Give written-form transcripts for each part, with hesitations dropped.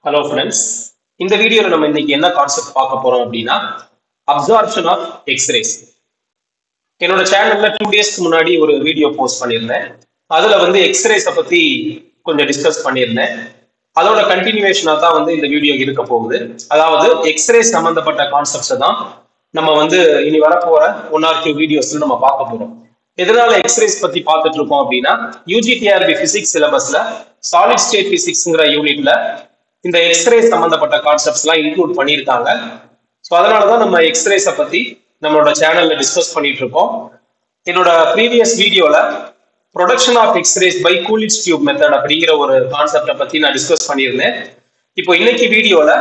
Hello friends. இந்த வீடியோல நம்ம இன்னைக்கு என்ன கான்செப்ட் பார்க்க போறோம் அப்படின்னா அப்சார்ப்ஷன் ஆஃப் எக்ஸ்ரேஸ். என்னோட சேனல்ல 2 டேஸ்க்கு முன்னாடி ஒரு வீடியோ போஸ்ட் பண்ணியிருந்தேன். அதுல வந்து எக்ஸ்ரேஸை பத்தி கொஞ்சம் டிஸ்கஸ் பண்ணியிருந்தேன். அதோட கண்டினியூவேஷனா தான் வந்து இந்த வீடியோ இருக்க போகுது. அதாவது எக்ஸ்ரேஸ் சம்பந்தப்பட்ட கான்செப்ட்ஸை தான் நம்ம வந்து இனி வரப்போற 1 or 2 வீடியோஸ்ல நம்ம பார்க்க போறோம். எதனால எக்ஸ்ரேஸ் பத்தி பார்த்துட்டு இருக்கோம் அப்படின்னா UGTRB பிசிக்ஸ் சிலபஸ்ல சாலிட் ஸ்டேட் பிசிக்ஸ்ங்கிற யூனிட்ல இந்த எக்ஸ்ரே சம்பந்தப்பட்ட கான்செப்ட்ஸ் எல்லாம் இன்க்ளூட் பண்ணியிருக்காங்க. ஸோ அதனாலதான் நம்ம எக்ஸ்ரேஸை பத்தி நம்மளோட சேனல்ல டிஸ்கஸ் பண்ணிட்டு இருக்கோம். என்னோட ப்ரீவியஸ் வீடியோல production of X-rays by Coolidge tube method அப்படிங்கிற ஒரு கான்செப்டை பத்தி நான் டிஸ்கஸ் பண்ணியிருந்தேன். இப்போ இன்னைக்கு வீடியோல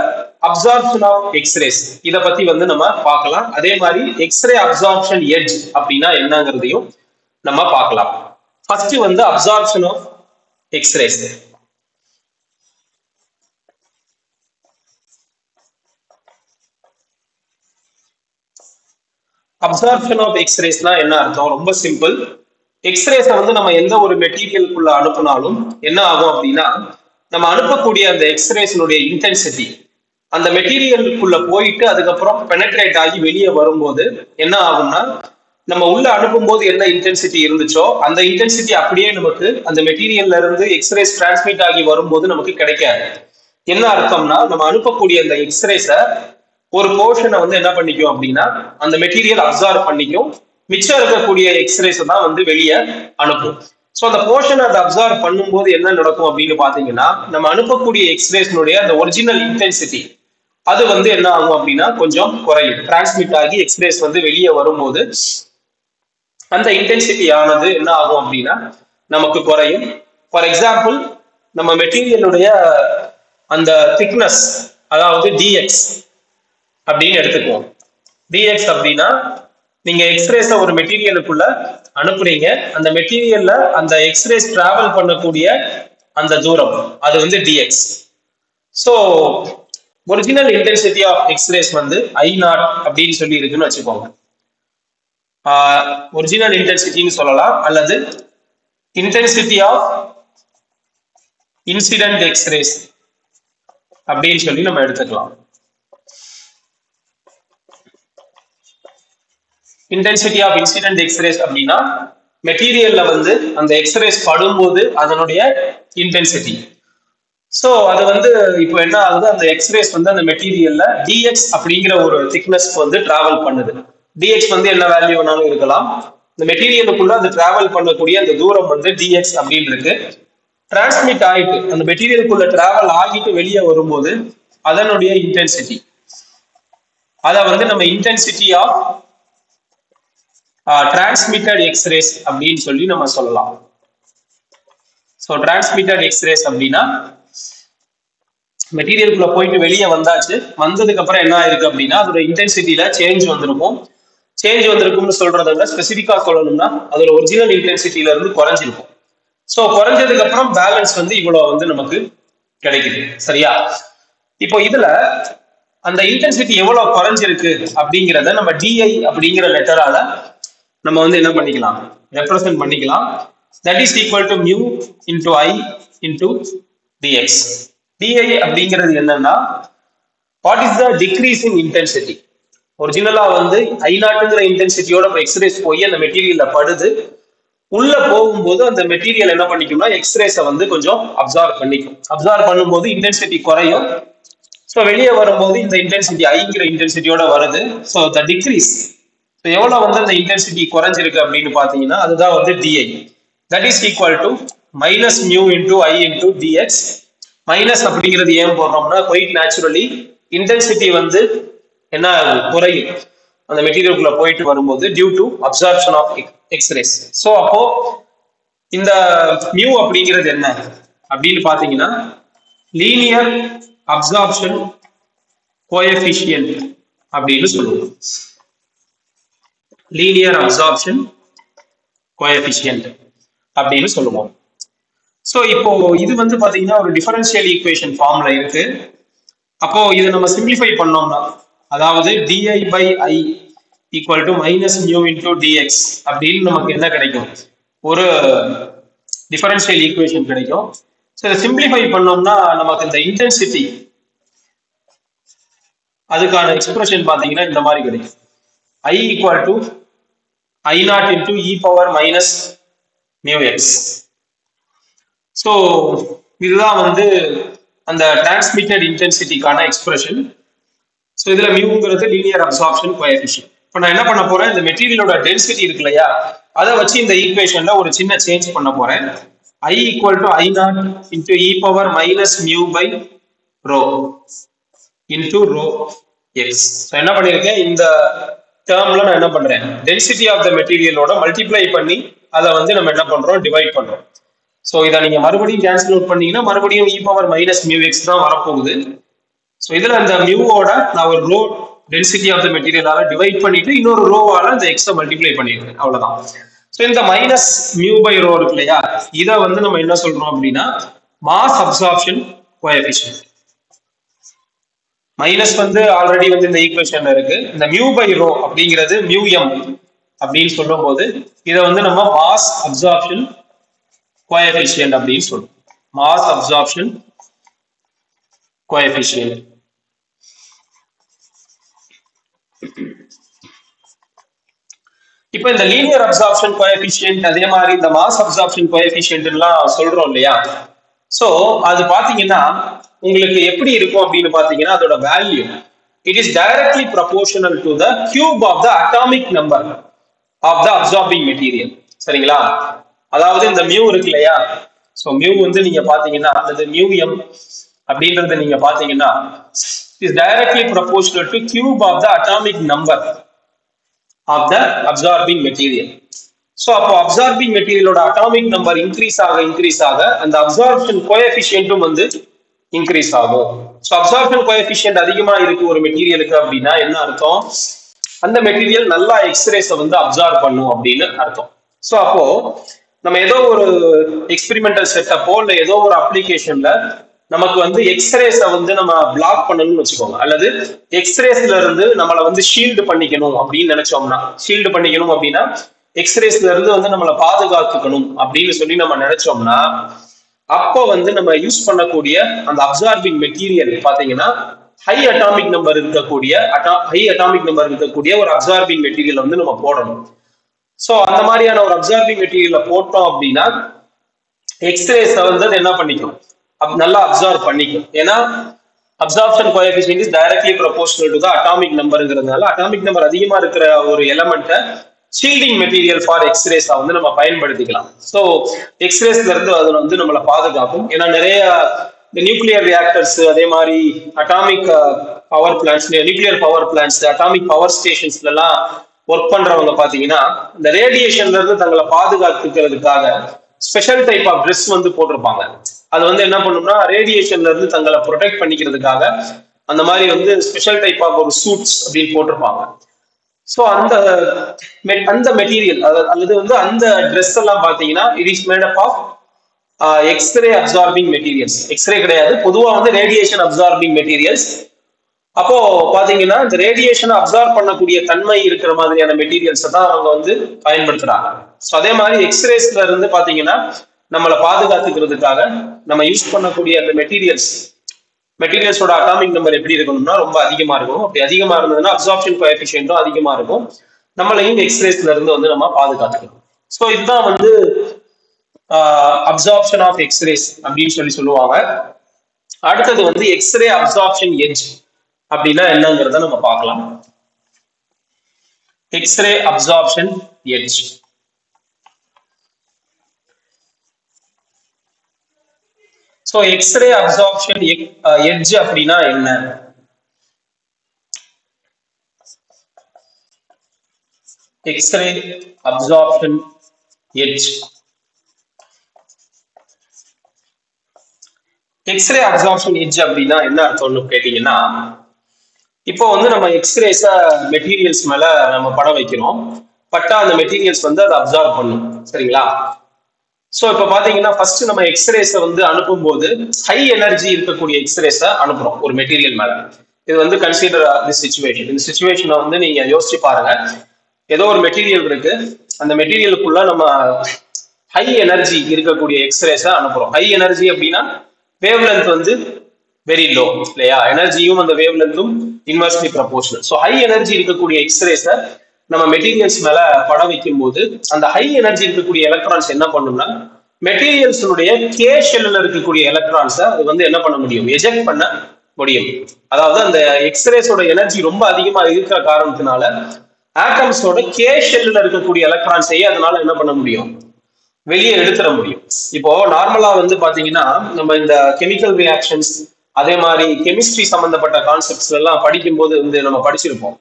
அப்சார்ப்ஷன் ஆஃப் எக்ஸ்ரேஸ் இதை பத்தி வந்து நம்ம பார்க்கலாம். அதே மாதிரி எக்ஸ்ரே அப்சார்ப்ஷன் எட்ஜ் அப்படின்னா என்னங்கிறதையும் நம்ம பார்க்கலாம். ஃபர்ஸ்ட் வந்து absorption of X rays. Absorption of எக்ஸ்ரேஸ்னா என்ன அர்த்தம்? ரொம்ப சிம்பிள். எக்ஸ்ரேஸை வந்து நம்ம எந்த ஒரு மெட்டீரியலுக்குள்ள அனுப்பினாலும் என்ன ஆகும் அப்படின்னா, நம்ம அனுப்பக்கூடிய அந்த எக்ஸ்ரேஸினுடைய இன்டென்சிட்டி அந்த மெட்டீரியலுக்குள்ள போயிட்டு அதுக்கப்புறம் பெனட்ரேட் ஆகி வெளியே வரும்போது என்ன ஆகும்னா, நம்ம உள்ள அனுப்பும் போது என்ன இன்டென்சிட்டி இருந்துச்சோ அந்த இன்டென்சிட்டி அப்படியே நமக்கு அந்த மெட்டீரியல்ல இருந்து எக்ஸ்ரேஸ் டிரான்ஸ்மிட் ஆகி வரும்போது நமக்கு கிடைக்காது. என்ன அர்த்தம்னா, நம்ம அனுப்பக்கூடிய அந்த எக்ஸ்ரேஸை ஒரு போர்ஷனை வந்து என்ன பண்ணிக்கும் அப்படின்னா அந்த மெட்டீரியல் அப்சார்ப் பண்ணிக்கும், மிச்சம் இருக்கக்கூடிய எக்ஸ்ரேஸ் தான் வந்து வெளியே அனுப்பும். ஸோ அந்த போர்ஷனை அதை அப்சார்ப் பண்ணும்போது என்ன நடக்கும் அப்படின்னு பாத்தீங்கன்னா, நம்ம அனுப்பக்கூடிய எக்ஸ்ரேஸ்னுடைய அந்த ஒரிஜினல் இன்டென்சிட்டி அது வந்து என்ன ஆகும் அப்படின்னா கொஞ்சம் குறையும். டிரான்ஸ்மிட் ஆகி எக்ஸ்ரேஸ் வந்து வெளியே வரும்போது அந்த இன்டென்சிட்டி ஆனது என்ன ஆகும் அப்படின்னா நமக்கு குறையும். ஃபார் எக்ஸாம்பிள், நம்ம மெட்டீரியலுடைய அந்த திக்னஸ், அதாவது dx அப்படின்னு எடுத்துக்குவோம். dx அப்படின்னா நீங்க எக்ஸ்ரேஸ ஒரு மெட்டீரியலுக்குள்ள அனுப்புறீங்க, அந்த மெட்டீரியல்ல அந்த எக்ஸ்ரேஸ் டிராவல் பண்ணக்கூடிய அந்த தூரம் அது வந்து dx. So original intensity of X-rays வந்து I0 அப்படின்னு சொல்லி இருக்குன்னு வச்சுக்கோங்க. ஒரிஜினல் இன்டென்சிட்டின்னு சொல்லலாம், அல்லது இன்டென்சிட்டி ஆஃப் இன்சிடென்ட் எக்ஸ்ரேஸ் அப்படின்னு சொல்லி நம்ம எடுத்துக்கலாம். இன்டென்சிட்டி ஆஃப் இன்சிடென்ட் எக்ஸ்ரேஸ் அப்படின்னா மெட்டீரியல்ல வந்து அந்த எக்ஸ்ரேஸ் படும்போது அதனுடைய இன்டென்சிட்டி. ஸோ அது வந்து இப்போ என்ன ஆகுது, அந்த எக்ஸ்ரேஸ் வந்து அந்த மெட்டீரியல்ல dx அப்படிங்கிற ஒரு திக்னஸ்க்கு வந்து டிராவல் பண்ணுது. dx வந்து என்ன வேல்யூ வேணாலும் இருக்கலாம். இந்த மெட்டீரியலுக்குள்ள அது டிராவல் பண்ணக்கூடிய அந்த தூரம் வந்து dx அப்படின்னு இருக்கு. டிரான்ஸ்மிட் ஆகிட்டு அந்த மெட்டீரியலுக்குள்ள டிராவல் ஆகிட்டு வெளியே வரும்போது அதனுடைய இன்டென்சிட்டி அதை வந்து நம்ம இன்டென்சிட்டி ஆஃப் டிரான்ஸ்மிட்டட் எக்ஸ்ரேஸ் அப்படின்னு சொல்லி நம்ம சொல்லலாம். ஸோ டிரான்ஸ்மிட்டட் எக்ஸ்ரேஸ் அப்படின்னா மெட்டீரியலுக்குள்ள போயிட்டு வெளியே வந்தாச்சு, வந்ததுக்கு அப்புறம் என்ன ஆயிருக்கு அப்படின்னா அதோட இன்டென்சிட்டியில சேஞ்ச் வந்திருக்கும். சேஞ்ச் வந்திருக்கும்னு சொல்றதை விட ஸ்பெசிபிக்கா சொல்லணும்னா அதோட ஒரிஜினல் இன்டென்சிட்டியில இருந்து குறைஞ்சிருக்கும். ஸோ குறைஞ்சதுக்கு அப்புறம் பேலன்ஸ் வந்து இவ்வளவு வந்து நமக்கு கிடைக்குது. சரியா? இப்போ இதுல அந்த இன்டென்சிட்டி எவ்வளவு குறைஞ்சிருக்கு அப்படிங்கிறத நம்ம DI அப்படிங்கிற லெட்டரால நம்ம வந்து என்ன பண்ணிக்கலாம், ரெப்ரசென்ட் பண்ணிக்கலாம். That is equal to mu into I into dx. DI அப்படிங்கிறது என்னன்னா, what is the decrease in intensity. ஒரிஜினலா வந்து I0ங்கிற இன்டென்சிட்டியோட எக்ஸ்ரேஸ் போய் அந்த மெட்டீரியல்ல படுது. உள்ள போகும்போது அந்த மெட்டீரியல் என்ன பண்ணிக்கும்னா எக்ஸ்ரேஸை வந்து கொஞ்சம் அப்சார்ப் பண்ணிக்கும். அப்சார்ப் பண்ணும்போது இன்டென்சிட்டி குறையும். ஸோ வெளியே வரும்போது இந்த இன்டென்சிட்டி ஐங்கிற இன்டென்சிட்டியோட வருது. ஸோ த டிக்ரீஸ் எவ்வளவு வந்து அந்த இன்டென்சிட்டி குறைஞ்சிருக்கு அப்படின்னு பாத்தீங்கன்னா அதுதான் வந்து DI. That is equal to minus mu into I into dx. Minus அப்படிங்கிறது ஏன் போடுறோம்னா குவைட் நேச்சுரலி இன்டென்சிட்டி வந்து என்ன குறையும் அந்த மெட்டீரியலுக்குள்ள போயிட்டு வரும்போது due to absorption of X-rays. So அப்போ இந்த மியூ அப்படிங்கிறது என்ன அப்படின்னு பாத்தீங்கன்னா லீனியர் அப்சார்ப்ஷன் கோஎஃபிஷியன்ட் அப்படின்னு சொல்லுவோம். லீனியர் அப்சார்ப்ஷன் கோஎஃபிஷியன்ட் அப்படின்னு சொல்லுவோம். ஸோ இப்போ இது வந்து பாத்தீங்கன்னா ஒரு டிஃபரன்ஷியல் ஈக்குவேஷன் ஃபார்ம்ல இருக்கு. அப்போ இதை நம்ம சிம்பிளிஃபை பண்ணோம்னா, அதாவது DI by I equal to minus mu into dx அப்படின்னு நமக்கு என்ன கிடைக்கும், ஒரு டிஃபரன்ஷியல் ஈக்குவேஷன் கிடைக்கும். ஸோ இதை சிம்பிளிஃபை பண்ணோம்னா நமக்கு இந்த இன்டென்சிட்டி அதுக்கான எக்ஸ்பிரஷன் பாத்தீங்கன்னா இந்த மாதிரி கிடைக்கும். I equal to I naught into e power minus mu x. So இதுதான் வந்து அந்த டிரான்ஸ்மிட்டட் இன்டென்சிட்டிக்கான எக்ஸ்பிரஷன். ஸோ இதுல மியூங்கிறது லீனியர் அப்சார்ப்ஷன் கோஎஃபிஷியன்ட். இப்போ நான் என்ன பண்ண போறேன், இந்த மெட்டீரியலோட டென்சிட்டி இருக்கு இல்லையா, அதை வச்சு இந்த ஈக்குவேஷன்ல ஒரு சின்ன சேஞ்ச் பண்ண போறேன். I equal to I naught into e power minus mu by rho into rho x. So என்ன பண்ணிருக்கேன், இந்த டேர்ம்ல நான் என்ன பண்றேன், டென்சிட்டி ஆஃப் த மெட்டீரியலோட மல்டிப்ளை பண்ணி அதை வந்து நம்ம என்ன பண்றோம், டிவைட் பண்றோம். ஸோ இதை நீங்க மறுபடியும் கேன்சல் அவுட் பண்ணீங்கன்னா மறுபடியும் e power minus mu x தான் வரப்போகுது. ஸோ இதுல அந்த மியூவோட நான் ஒரு ரோ டென்சிட்டி ஆஃப் த மெட்டீரியலால டிவைட் பண்ணிட்டு இன்னொரு ரோவால இந்த எக்ஸை மல்டிப்ளை பண்ணிருக்கேன், அவ்வளவுதான். ஸோ இந்த மைனஸ் மியூ பை ரோ இருக்கு இல்லையா, இதை வந்து நம்ம என்ன சொல்றோம் அப்படின்னா மாஸ் அப்சார்ப்ஷன் கோஎஃபிஷியன்ட். மைனஸ் வந்து ஆல்ரெடி வந்து இந்த ஈக்குவேஷன்ல இருக்கு. இந்த மியூ பை ரோ அப்படிங்கிறது மியூ எம் அப்படின்னு சொல்லும் போது இதை வந்து நம்ம மாஸ் அப்சார்ப்ஷன் கோஎஃபிஷியன்ட் அப்படின்னு சொல்றோம். Mass absorption coefficient. இப்போ இந்த லீனியர் அப்சார்ப்ஷன் கோஎஃபிஷியன்ட் அதே மாதிரி இந்த மாஸ் அப்சார்ப்ஷன் கோஎஃபிஷியன்ட் எல்லாம் சொல்றோம் இல்லையா, சோ அது பாத்தீங்கன்னா உங்களுக்கு எப்படி இருக்கும் அப்படின்னு பாத்தீங்கன்னா அதோட value it is directly proportional to the cube of the atomic number of the absorbing material. சரிங்களா, அதாவது இந்த மியூ இருக்கு இல்லையா, சோ மியூ வந்து நீங்க பாத்தீங்கன்னா அந்த மியூ எம் அப்படின்றத நீங்க பாத்தீங்கன்னா is directly proportional to cube of the atomic number of the absorbing material. So அப்போ அப்சார்பிங் மெட்டீரியலோட அட்டாமிக் நம்பர் இன்க்ரீஸ் ஆக அந்த அப்சார்ப்ஷன் கோஎஃபிஷியன்ட்டும் வந்து இன்க்ரீஸ் ஆகும். ஸோ அப்சார்ப்ஷன் கோஎஃபிஷியன்ட் அதிகமா இருக்கு ஒரு மெட்டீரியலுக்கு அப்படின்னா என்ன அர்த்தம், அந்த மெட்டீரியல் நல்லா எக்ஸ்ரேஸை வந்து அப்சார்ப் பண்ணும் அப்படின்னு அர்த்தம். ஸோ அப்போ நம்ம ஏதோ ஒரு எக்ஸ்பெரிமெண்டல் செட்டப்போ இல்லை ஏதோ ஒரு அப்ளிகேஷன்ல நமக்கு வந்து எக்ஸ்ரேஸை வந்து நம்ம பிளாக் பண்ணணும்னு வச்சுக்கோங்க, அல்லது எக்ஸ்ரேஸ்ல இருந்து நம்மளை வந்து ஷீல்டு பண்ணிக்கணும் அப்படின்னு நினைச்சோம்னா, ஷீல்டு பண்ணிக்கணும் அப்படின்னா எக்ஸ்ரேஸ்ல இருந்து வந்து நம்மளை பாதுகாத்துக்கணும் அப்படின்னு சொல்லி நம்ம நினைச்சோம்னா, அப்போ வந்து நம்ம யூஸ் பண்ணக்கூடிய அந்த அப்சார்பிங் மெட்டீரியல் பாத்தீங்கன்னா ஹை அட்டாமிக் நம்பர் இருக்கக்கூடிய ஒரு அப்சார்பிங் மெட்டீரியல் வந்து நம்ம போடணும். ஸோ அந்த மாதிரியான ஒரு அப்சார்பிங் மெட்டீரியலை போட்டோம் அப்படின்னா எக்ஸ்ரேஸ் வந்து என்ன பண்ணிக்கும், நல்லா அப்சார்ப் பண்ணிக்கும். ஏன்னா absorption coefficient is directly proportional to the atomic நம்பர்ங்கிறதுனால அட்டாமிக் நம்பர் அதிகமா இருக்கிற ஒரு எலமெண்ட்டை ஷீல்டிங் மெட்டீரியல் ஃபார் எக்ஸ்ரேஸா வந்து நம்ம பயன்படுத்திக்கலாம். ஸோ எக்ஸ்ரேஸ்ல இருந்து அது வந்து நம்மளை பாதுகாக்கும். ஏன்னா நிறைய இந்த நியூக்ளியர் ரியாக்டர்ஸ் அதே மாதிரி atomic power plants, nuclear power plants, atomic power ஸ்டேஷன்ஸ்ல எல்லாம் ஒர்க் பண்றவங்க பாத்தீங்கன்னா இந்த ரேடியேஷன்ல இருந்து தங்களை பாதுகாத்துக்கிறதுக்காக ஸ்பெஷல் டைப் ஆஃப் ட்ரெஸ் வந்து போட்டிருப்பாங்க. அது வந்து என்ன பண்ணும்னா ரேடியேஷன்ல இருந்து தங்களை ப்ரொடெக்ட் பண்ணிக்கிறதுக்காக அந்த மாதிரி வந்து ஸ்பெஷல் டைப் ஆஃப் ஒரு சூட்ஸ் அப்படின்னு போட்டிருப்பாங்க. ஸோ அந்த மெட்டீரியல் அல்லது வந்து அந்த ட்ரெஸ் எல்லாம் பாத்தீங்கன்னா it is made up of X-ray absorbing materials. X-ray கிடையாது, பொதுவாக வந்து ரேடியேஷன் அப்சார்பிங் மெட்டீரியல்ஸ். அப்போ பாத்தீங்கன்னா இந்த ரேடியேஷனை அப்சார்ப் பண்ணக்கூடிய தன்மை இருக்கிற மாதிரியான மெட்டீரியல்ஸை தான் அவங்க வந்து பயன்படுத்துறாங்க. ஸோ அதே மாதிரி எக்ஸ்ரேஸ்ல இருந்து பாத்தீங்கன்னா நம்மளை பாதுகாத்துக்கிறதுக்காக நம்ம யூஸ் பண்ணக்கூடிய அந்த மெட்டீரியல்ஸோட அட்டாமிக் நம்பர் எப்படி இருக்கணும்னா ரொம்ப அதிகமா இருக்கும். அப்படி அதிகமா இருந்ததுன்னா அப்சார்ப்ஷன் கோஎஃபிஷியன்ட்டும் அதிகமா இருக்கும், நம்மளையும் எக்ஸ்ரேஸ்ல இருந்து வந்து நம்ம பாதுகாத்துக்கணும். ஸோ இதுதான் வந்து அப்சார்ப்ஷன் ஆஃப் எக்ஸ்ரேஸ் அப்படின்னு சொல்லுவாங்க. அடுத்தது வந்து எக்ஸ்ரே அப்சார்ப்ஷன் எட்ஜ் அப்படின்னா என்னங்கிறத நம்ம பார்க்கலாம். X-ray absorption edge. So X-ray absorption edge அப்படின்னா என்ன? X-ray absorption edge. X-ray absorption edge அப்படின்னா என்ன அர்த்தம்னு கேட்டீங்கன்னா, இப்போ வந்து நம்ம எக்ஸ்ரேஸ மெட்டீரியல்ஸ் மேல நம்ம படம் வைக்கிறோம், பட்டா அந்த மெட்டீரியல்ஸ் வந்து அதை அப்சார்ப் பண்ணும். சரிங்களா? ஸோ இப்போ பாத்தீங்கன்னா ஃபர்ஸ்ட் நம்ம எக்ஸ்ரேஸை வந்து அனுப்பும் போது ஹை எனர்ஜி இருக்கக்கூடிய எக்ஸ்ரேஸை அனுப்புறோம் ஒரு மெட்டீரியல் மேல. இது வந்து கன்சிடர் திஸ் சிச்சுவேஷன். இந்த சிச்சுவேஷனை வந்து நீங்க யோசிச்சு பாருங்க. ஏதோ ஒரு மெட்டீரியல் இருக்கு, அந்த மெட்டீரியலுக்குள்ள நம்ம ஹை எனர்ஜி இருக்கக்கூடிய எக்ஸ்ரேஸை அனுப்புறோம். ஹை எனர்ஜி அப்படின்னா வேவ் லென்த் வந்து வெரி லோ இல்லையா? எனர்ஜியும் அந்த வேவ் லென்த்தும் inversely proportional. So high energy இருக்கக்கூடிய எக்ஸ்ரேஸை நம்ம மெட்டீரியல்ஸ் மேல பட வைக்கும் போது அந்த ஹை எனர்ஜி இருக்கக்கூடிய எலக்ட்ரான்ஸ் என்ன பண்ணும்னா மெட்டீரியல்ஸுடைய கே ஷெல்ல இருக்கக்கூடிய எலக்ட்ரான்ஸை அது வந்து என்ன பண்ண முடியும், எஜெக்ட் பண்ண முடியும். அதாவது அந்த எக்ஸ்ரேஸோட எனர்ஜி ரொம்ப அதிகமா இருக்கிற காரணத்தினால ஆட்டம்ஸோட கே ஷெல்ல இருக்கக்கூடிய எலக்ட்ரான்ஸையே அதனால என்ன பண்ண முடியும், வெளியே எடுத்துட முடியும். இப்போ நார்மலா வந்து பாத்தீங்கன்னா நம்ம இந்த கெமிக்கல் ரியாக்ஷன்ஸ் அதே மாதிரி கெமிஸ்ட்ரி சம்பந்தப்பட்ட கான்செப்ட்ஸ் எல்லாம் படிக்கும்போது வந்து நம்ம படிச்சிருப்போம்.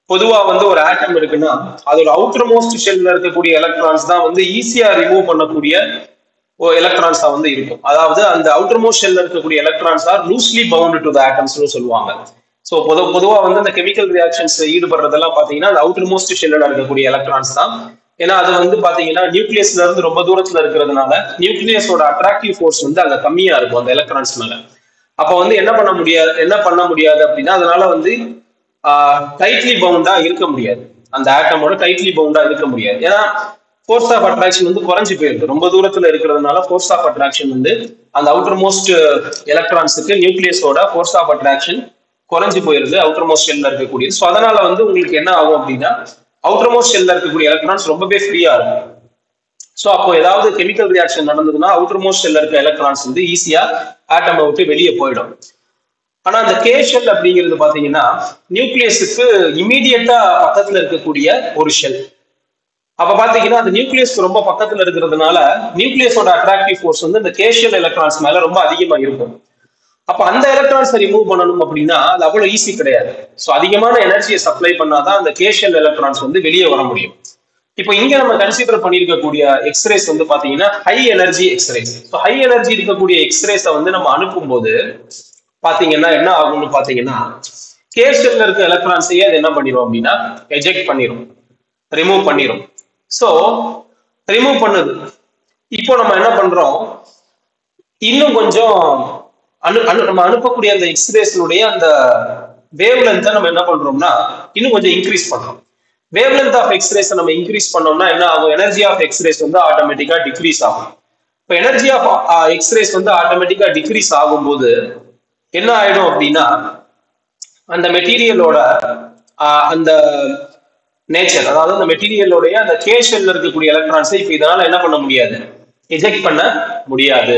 பொதுவா வந்து ஒரு ஆட்டம் இருக்குன்னா அதோட அவுட்டர் மோஸ்ட் ஷெல்ல இருக்கக்கூடிய எலக்ட்ரான்ஸ் தான் வந்து ஈஸியா ரிமூவ் பண்ணக்கூடிய எலக்ட்ரான்ஸா வந்து இருக்கும். அதாவது அந்த அவுட்டர் மோஸ்ட் ஷெல்ல இருக்கக்கூடிய electrons are loosely bound to the ஆட்டம்ஸ்னு சொல்லுவாங்க. ஸோ பொதுவா வந்து அந்த கெமிக்கல் ரியாக்ஷன்ஸ் ஈடுபடுறதெல்லாம் பாத்தீங்கன்னா அந்த அவுட்டர் மோஸ்ட் ஷெல்ல இருக்கக்கூடிய எலக்ட்ரான்ஸ் தான். ஏன்னா அது வந்து பாத்தீங்கன்னா நியூக்ளியஸ்ல இருந்து ரொம்ப தூரத்துல இருக்கிறதுனால நியூக்ளியஸோட அட்ராக்டிவ் ஃபோர்ஸ் வந்து அங்க கம்மியா இருக்கும் அந்த எலக்ட்ரான்ஸ் மேல. அப்ப வந்து என்ன பண்ண முடியாது அப்படின்னா அதனால வந்து டைட்லி பவுண்டா இருக்க முடியாது, அந்த ஆட்டமோட டைட்லி பவுண்டா இருக்க முடியாது. ஏன்னா ஃபோர்ஸ் ஆஃப் அட்ராக்ஷன் வந்து குறைஞ்சு போயிருக்கு, ரொம்ப தூரத்துல இருக்கிறதுனால ஃபோர்ஸ் ஆஃப் அட்ராக்ஷன் வந்து அந்த அவுட்டர் மோஸ்ட் எலக்ட்ரான்ஸுக்கு நியூக்ளியஸோட ஃபோர்ஸ் ஆஃப் அட்ராக்ஷன் குறைஞ்சு போயிருது அவுட்டர் மோஸ்ட் ஷெல்ல இருக்கக்கூடியது. ஸோ அதனால வந்து உங்களுக்கு என்ன ஆகும் அப்படின்னா அவுட்டர் மோஸ்ட் ஷெல்ல இருக்கக்கூடிய எலக்ட்ரான்ஸ் ரொம்பவே ஃப்ரீயா இருக்கும். ஸோ அப்போ ஏதாவது கெமிக்கல் ரியாக்ஷன் நடந்ததுன்னா அவுட்டர் மோஸ்ட் ஷெல்ல இருக்க எலக்ட்ரான்ஸ் வந்து ஈஸியா ஆட்டமை விட்டு வெளியே போயிடும். ஆனா அந்த கே ஷெல் அப்படிங்கிறது பாத்தீங்கன்னா நியூக்ளியஸுக்கு இமீடியட்டா பக்கத்துல இருக்கக்கூடிய ஒரு ஷெல். அப்ப பாத்தீங்கன்னா அந்த நியூக்ளியஸ்க்கு ரொம்ப பக்கத்துல இருக்கிறதுனால நியூக்ளியஸோட அட்ராக்டிவ் ஃபோர்ஸ் வந்து இந்த கே ஷெல் எலக்ட்ரான்ஸ் மேல ரொம்ப அதிகமா இருக்கும். அப்ப அந்த எலக்ட்ரான்ஸை ரிமூவ் பண்ணணும் அப்படின்னா அது அவ்வளவு ஈஸி கிடையாது. ஸோ அதிகமான எனர்ஜியை சப்ளை பண்ணாதான் அந்த கே ஷெல் எலக்ட்ரான்ஸ் வந்து வெளியே வர முடியும். இப்போ இங்க நம்ம கன்சிடர் பண்ணிருக்கக்கூடிய எக்ஸ்ரேஸ் வந்து பாத்தீங்கன்னா high energy X-rays. So high energy இருக்கக்கூடிய எக்ஸ்ரேஸை வந்து நம்ம அனுப்பும் போது பாத்தீங்கன்னா என்ன ஆகும்னு பாத்தீங்கன்னா கே ஷெல்ல இருக்க எலக்ட்ரான்ஸையே அது என்ன பண்ணிடும் அப்படின்னா எஜெக்ட் பண்ணிடும், ரிமூவ் பண்ணிடும். ஸோ ரிமூவ் பண்ணுது. இப்போ நம்ம என்ன பண்றோம், இன்னும் கொஞ்சம் நம்ம அனுப்பக்கூடிய அந்த எக்ஸ்ரேஸினுடைய அந்த வேவ் லென்த்தை நம்ம என்ன பண்றோம்னா இன்னும் கொஞ்சம் இன்க்ரீஸ் பண்றோம். வேவ் லென்த் ஆஃப் எக்ஸ்ரேஸ் நம்ம இன்க்ரீஸ் பண்ணோம்னா என்ன ஆகும், எனர்ஜி ஆஃப் எக்ஸ்ரேஸ் வந்து ஆட்டோமேட்டிக்கா டிக்ரீஸ் ஆகும். இப்போ எனர்ஜி ஆஃப் எக்ஸ்ரேஸ் வந்து ஆட்டோமேட்டிக்கா டிக்ரீஸ் ஆகும்போது என்ன ஆயிடும் அப்படின்னா அந்த மெட்டீரியலோட அந்த நேச்சர், அதாவது அந்த மெட்டீரியலோடைய அந்த கே ஷெல்ல இருக்கக்கூடிய எலக்ட்ரான்ஸை இப்போ இதனால என்ன பண்ண முடியாது, எஜெக்ட் பண்ண முடியாது.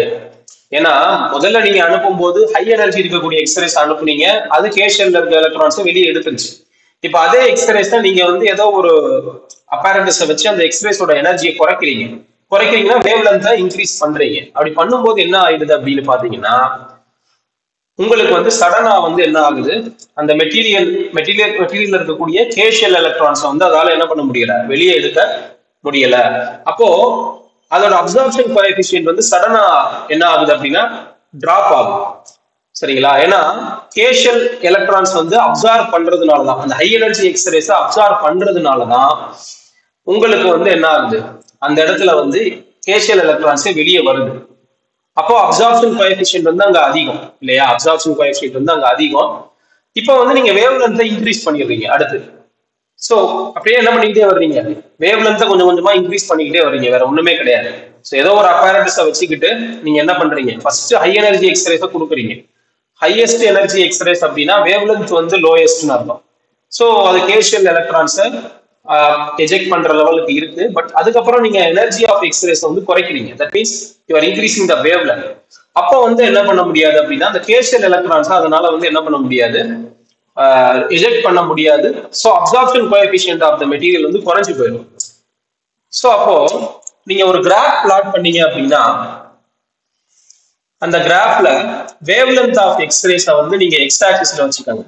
ஏன்னா முதல்ல நீங்க அனுப்பும் போது ஹை எனர்ஜி இருக்கக்கூடிய எக்ஸ்ரேஸ் அனுப்புனீங்க, அது கே ஷெல்ல இருக்க எலக்ட்ரான்ஸை வெளியே எடுத்துருச்சு. இப்ப அதே எக்ஸ்ரேஸ் தான் நீங்க வந்து ஏதோ ஒரு அப்பேரண்டஸை வச்சு அந்த எக்ஸ்ரேஸோட எனர்ஜியை குறைக்கிறீங்கன்னா வேவ் லென்த்தை இன்க்ரீஸ் பண்றீங்க. அப்படி பண்ணும்போது என்ன ஆயிடுது அப்படின்னு பாத்தீங்கன்னா உங்களுக்கு வந்து சடனா வந்து என்ன ஆகுது, அந்த மெட்டீரியல் இருக்கக்கூடிய கே ஷெல் எலக்ட்ரான்ஸை வந்து அதால என்ன பண்ண முடியல, வெளியே எடுக்க முடியல. அப்போ அதோட அப்சார்ப்ஷன் கோஎஃபிஷியன்ட் வந்து சடனா என்ன ஆகுது அப்படின்னா டிராப் ஆகும். சரிங்களா? ஏன்னா கே ஷெல் எலக்ட்ரான்ஸ் வந்து அப்சார்ப் பண்றதுனாலதான், அந்த ஹை எனர்ஜி எக்ஸ்ரேஸை அப்சார்ப் பண்றதுனாலதான் உங்களுக்கு வந்து என்ன ஆகுது, அந்த இடத்துல வந்து கே ஷெல் எலக்ட்ரான்ஸே வெளியே வருது. அப்போ அப்சார்ப்ஷன் கோஎஃபிஷியன்ட் வந்து அங்க அதிகம் இல்லையா, அப்சார்ப்ஷன் கோஎஃபிஷியன்ட் வந்து அங்க அதிகம். இப்போ வந்து நீங்க வேவ் லென்த்தை இன்க்ரீஸ் பண்ணிடுறீங்க அடுத்து. ஸோ அப்படியே என்ன பண்ணிக்கிட்டே வர்றீங்க, வேவ் லென்த்தை கொஞ்சம் கொஞ்சமா இன்க்ரீஸ் பண்ணிக்கிட்டே வர்றீங்க, வேற ஒண்ணுமே கிடையாது. ஸோ ஏதோ ஒரு அப்பேரண்டஸை வச்சுக்கிட்டு நீங்க என்ன பண்றீங்க, ஃபர்ஸ்ட் ஹை எனர்ஜி எக்ஸ்ரேஸை கொடுக்குறீங்க. ஹையஸ்ட் எனர்ஜி எக்ஸ்ரேஸ் அப்படின்னா வேவ் லென்த் வந்து லோயஸ்ட்னு அர்த்தம். ஸோ அது கே ஷெல் எலக்ட்ரான்ஸை எஜெக்ட் பண்ற லெவலுக்கு இருக்கு. பட் அதுக்கப்புறம் நீங்க எனர்ஜி ஆஃப் எக்ஸ்ரேஸ் வந்து குறைக்கிறீங்க, that means you are increasing the wavelength. அப்போ வந்து என்ன பண்ண முடியாது அப்படின்னா அந்த கே ஷெல் எலக்ட்ரான்ஸ் அதனால வந்து என்ன பண்ண முடியாது, எஜெக்ட் பண்ண முடியாது. So absorption coefficient of the material வந்து குறைஞ்சு போயிடும். ஸோ அப்போ நீங்க ஒரு கிராஃப் பிளாட் பண்ணீங்க அப்படின்னா அந்த கிராஃப்ல வேவ் லென்த் ஆஃப் எக்ஸ்ரேஸை வந்து நீங்க எக்ஸ் ஆக்சிஸ்ல வச்சுக்கோங்க.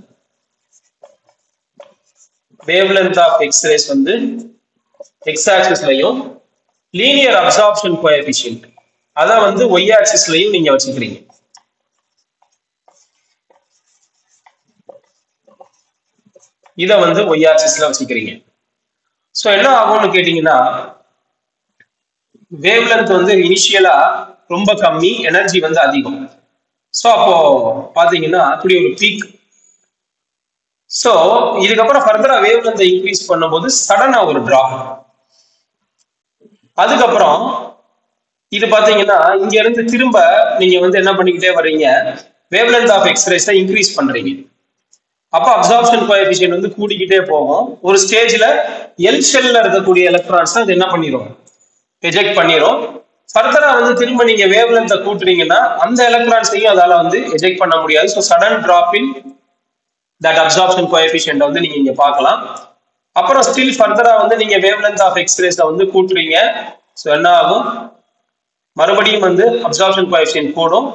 வேவ் லென்த் ஆஃப் எக்ஸ்ரேஸ் வந்து எக்ஸ் ஆக்சிஸ்லயும் லீனியர் அப்சார்ப்ஷன் கோஎஃபிஷியன்ட் அதை வந்து ஒய் ஆக்சிஸ்லயும் நீங்க வச்சுக்கிறீங்க. இதை வந்து ஒய் ஆக்சிஸ்ல வச்சுக்கிறீங்க. ஸோ என்ன ஆகும்னு கேட்டீங்கன்னா வேவ் லென்த் வந்து இனிஷியலா ரொம்ப கம்மி, எனர்ஜி வந்து அதிகம். ஸோ அப்போ பாத்தீங்கன்னா அப்படி ஒரு பீக். ஸோ இதுக்கப்புறம் ஃபர்தரா வேவ் லென்த்தை இன்க்ரீஸ் பண்ணும்போது சடனா ஒரு டிராப். அதுக்கப்புறம் இது பாத்தீங்கன்னா இங்க இருந்து திரும்ப நீங்க வந்து என்ன பண்ணிக்கிட்டே வர்றீங்க, வேவ்லென்த் ஆஃப் எக்ஸ்ரேஸை இன்க்ரீஸ் பண்றீங்க. அப்ப அப்சார்ப்ஷன் கோஎஃபிஷியன்ட் வந்து கூடிக்கிட்டே போகும். ஒரு ஸ்டேஜ்ல எல் ஷெல்ல இருக்கக்கூடிய எலக்ட்ரான்ஸ் அது என்ன பண்ணிரும், எஜெக்ட் பண்ணிரும். ஃபர்தரா வந்து திரும்ப நீங்க வேவ்லென்த்தை கூட்டுறீங்கன்னா அந்த எலக்ட்ரான்ஸையும் அதால வந்து எஜெக்ட் பண்ண முடியாது. So sudden drop in that absorption coefficient வந்து நீங்க இங்க பார்க்கலாம். அப்புறம் ஸ்டில் ஃபர்தரா வந்து நீங்க வேவ்லென்த் ஆஃப் எக்ஸ்ரேஸை வந்து கூட்டுறீங்க. ஸோ என்ன ஆகும், மறுபடியும் வந்து அப்சார்ப்ஷன் கோஎஃபிஷியன்ட் கூடும்.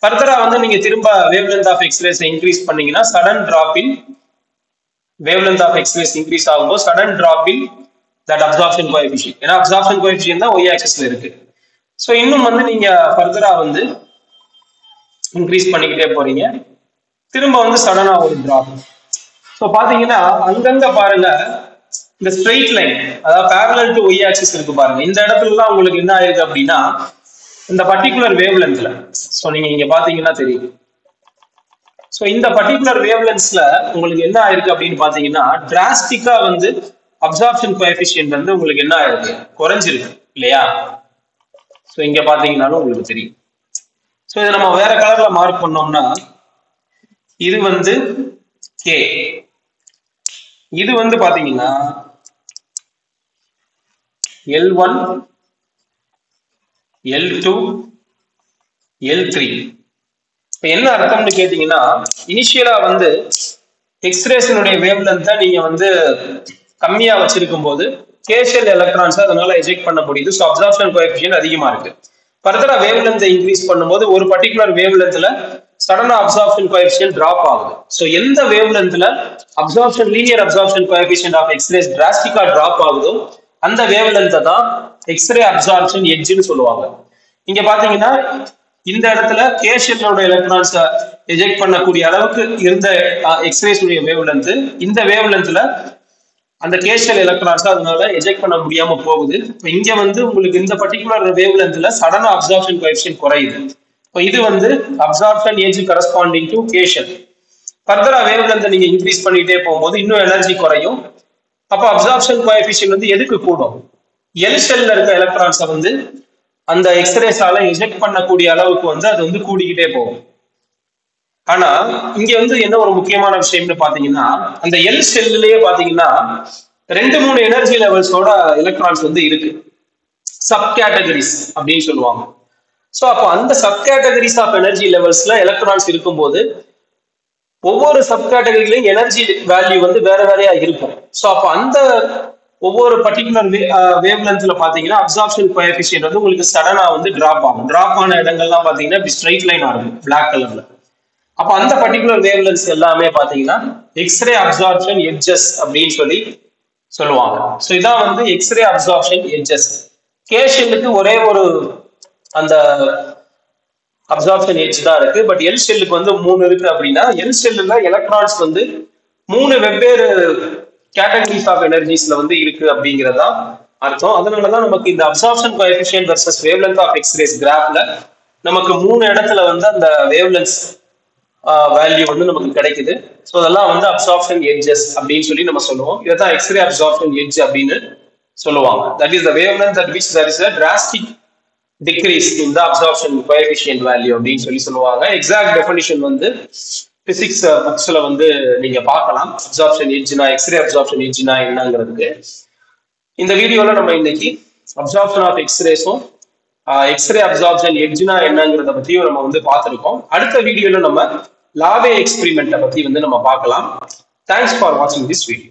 ஃபர்தரா வந்து நீங்க திரும்ப வேவ்லென்த் ஆஃப் எக்ஸ்ரேஸை இன்க்ரீஸ் பண்ணீங்கன்னா sudden drop in wavelength of X rays increase ஆகும்போது sudden drop in that absorption coefficient. ஏன்னா அப்சார்ப்ஷன் கோஎஃபிஷியன்ட் தான் ஒய் ஆக்சிஸ்ல இருக்கு. ஸோ இன்னும் வந்து நீங்க ஃபர்தரா வந்து இன்க்ரீஸ் பண்ணிக்கிட்டே போறீங்க. திரும்ப வந்து சடனா ஒரு டிராப். ஸோ பாத்தீங்கன்னா அங்கங்க பாருங்க இந்த ஸ்ட்ரெயிட் லைன், அதாவது parallel to y axis இருக்கு பாருங்க. இந்த இடத்துலலாம் உங்களுக்கு என்ன ஆயிருக்கு அப்படின்னா இந்த பர்டிகுலர் வேவ் லென்த்ல, ஸோ நீங்க இங்க பாத்தீங்கன்னா தெரியும். ஸோ இந்த பர்டிகுலர் வேவ் லென்த்ஸ்ல உங்களுக்கு என்ன ஆயிருக்கு அப்படின்னு பாத்தீங்கன்னா டிராஸ்டிக்கா வந்து அப்சார்ப்ஷன் கோஎஃபிஷியன்ட் வந்து உங்களுக்கு என்ன ஆயிருக்கு, குறைஞ்சிருக்கு இல்லையா? ஸோ இங்க பாத்தீங்கன்னாலும் உங்களுக்கு தெரியும். ஸோ இதை நம்ம வேற கலர்ல மார்க் பண்ணோம்னா இது வந்து கே, இது வந்து பாத்தீங்கன்னா L1 L2 L3. என்ன அர்த்தம்னு கேட்டீங்கன்னா இனிஷியலா வந்து எக்ஸ்ரேஸினுடைய வேவ் லென்த்தை நீங்க வந்து கம்மியா வச்சிருக்கும் போது கேஷியல் எலக்ட்ரான்ஸ் அதனால எஜெக்ட் பண்ண முடியுது. ஸோ அப்சார்ப்ஷன் கோஎஃபிஷியன்ட் அதிகமா இருக்கு. ஃபர்தரா வேவ் லென்த்தை இன்க்ரீஸ் பண்ணும்போது ஒரு பர்டிகுலர் வேவ் லென்த்ல சடனா அப்சார்ப்ஷன் கோஎஃபிஷியன்ட் டிராப் ஆகுது. ஸோ எந்த வேவ் லென்த்ல absorption linear absorption coefficient of X rays டிராஸ்டிக்கா டிராப் ஆகுதோ அந்த வேவ் லென்த்தை தான் எக்ஸ்ரே அப்சார்ப்ஷன் எட்ஜ்னு சொல்லுவாங்க. இங்க பாத்தீங்கன்னா இந்த இடத்துல கேஷியலோட எலக்ட்ரான்ஸை எஜெக்ட் பண்ணக்கூடிய அளவுக்கு இருந்த எக்ஸ்ரேஸ் உடைய வேவ் லென்த், இந்த வேவ் லென்த்ல அந்த கேஷியல் எலக்ட்ரான்ஸ் அதனால எஜெக்ட் பண்ண முடியாம போகுது. இங்க வந்து உங்களுக்கு இந்த பர்டிகுலர் வேவ் லென்த்ல சடனா அப்சார்ப்ஷன் கோஎஃபிஷியன்ட் குறையுது. இது வந்து அப்சார்ப்ஷன் ஏஜ் கரஸ்பாண்டிங் டு கேஷியல். ஃபர்தரா வேவ் லென்த்தை நீங்க இன்க்ரீஸ் பண்ணிட்டே போகும்போது இன்னும் எனர்ஜி குறையும். அப்போ அப்சார்ப்ஷன் கோஎஃபிஷியன்ட் வந்து எதுக்கு கூடும், எல் ஷெல்ல இருக்க எலக்ட்ரான்ஸை வந்து அந்த எக்ஸ்ரேஸால எஜெக்ட் பண்ணக்கூடிய அளவுக்கு வந்து அது வந்து கூடிக்கிட்டே போகும். ஆனா இங்க வந்து என்ன ஒரு முக்கியமான விஷயம்னு பாத்தீங்கன்னா அந்த எல் ஷெல்லையே பாத்தீங்கன்னா 2-3 எனர்ஜி லெவல்ஸோட எலக்ட்ரான்ஸ் வந்து இருக்கு, சப் கேட்டகரிஸ் அப்படின்னு சொல்லுவாங்க. ஸோ அப்போ அந்த சப் கேட்டகரிஸ் ஆஃப் எனர்ஜி லெவல்ஸ்ல எலக்ட்ரான்ஸ் இருக்கும்போது ஒவ்வொரு சப் கேட்டகரியிலையும் எனர்ஜி வேல்யூ வந்து வேற வேறையா இருக்கும். ஸோ அப்போ அந்த ஒவ்வொரு பர்டிகுலர் வேவ் லென்த்ல பாத்தீங்கன்னா அப்சார்ப்ஷன் கோஎஃபிஷியன்ட் வந்து உங்களுக்கு சடனா வந்து டிராப் ஆகும். டிராப் ஆன இடங்கள்லாம் பாத்தீங்கன்னா இப்படி ஸ்ட்ரைட் லைன் ஆகும் பிளாக் கலர்ல. அப்போ அந்த பர்டிகுலர் வேவ் லென்த்ஸ் எல்லாமே பாத்தீங்கன்னா எக்ஸ்ரே அப்சார்ப்ஷன் எட்ஜஸ் அப்படின்னு சொல்லி சொல்லுவாங்க. ஸோ இதான் வந்து எக்ஸ்ரே அப்சார்ப்ஷன் எட்ஜஸ். கேஷியலுக்கு ஒரே ஒரு அந்த அப்சார்ப்ஷன் எட்ஜ் தான் இருக்கு. பட் எல் ஷெல்லுக்கு வந்து 3 இருக்கு. அப்படின்னா எல் ஷெல்லுல எலக்ட்ரான்ஸ் வந்து 3 வெவ்வேறு கேட்டகரிஸ் ஆஃப் எனர்ஜிஸ்ல வந்து இருக்கு அப்படிங்கிறதா அர்த்தம். அதனாலதான் நமக்கு இந்த absorption coefficient versus wavelength of X rays கிராஃப்ல நமக்கு 3 இடத்துல வந்து அந்த வேவ்லென்ஸ் வேல்யூ வந்து நமக்கு கிடைக்குது. ஸோ அதெல்லாம் வந்து அப்சார்ப்ஷன் எட்ஜஸ் அப்படின்னு சொல்லி நம்ம சொல்லுவோம். இதைதான் எக்ஸ்ரே அப்சார்ப்ஷன் எட்ஜ் அப்படின்னு சொல்லுவாங்க. That is the wavelength at which there is a drastic decrease in the absorption coefficient value அப்படின்னு சொல்லி சொல்லுவாங்க. எக்ஸாக்ட் டெஃபினிஷன் வந்து பிசிக்ஸ் புக்ஸ்ல வந்து நீங்க பார்க்கலாம். அப்சார்ப்ஷன் எட்ஜ்னா எக்ஸ்ரே அப்சார்ப்ஷன் எட்ஜ்னா என்னங்கிறதுக்கு. இந்த வீடியோல நம்ம இன்னைக்கு அப்சார்ப்ஷன் ஆஃப் எக்ஸ்ரேஸும் எக்ஸ்ரே அப்சார்ப்ஷன் எட்ஜ்னா என்னங்கிறத பத்தியும் நம்ம வந்து பார்த்திருக்கோம். அடுத்த வீடியோல நம்ம லாவே எக்ஸ்பெரிமெண்ட்டை பத்தி வந்து நம்ம பார்க்கலாம். தேங்க்ஸ் ஃபார் வாட்சிங் திஸ் வீடியோ.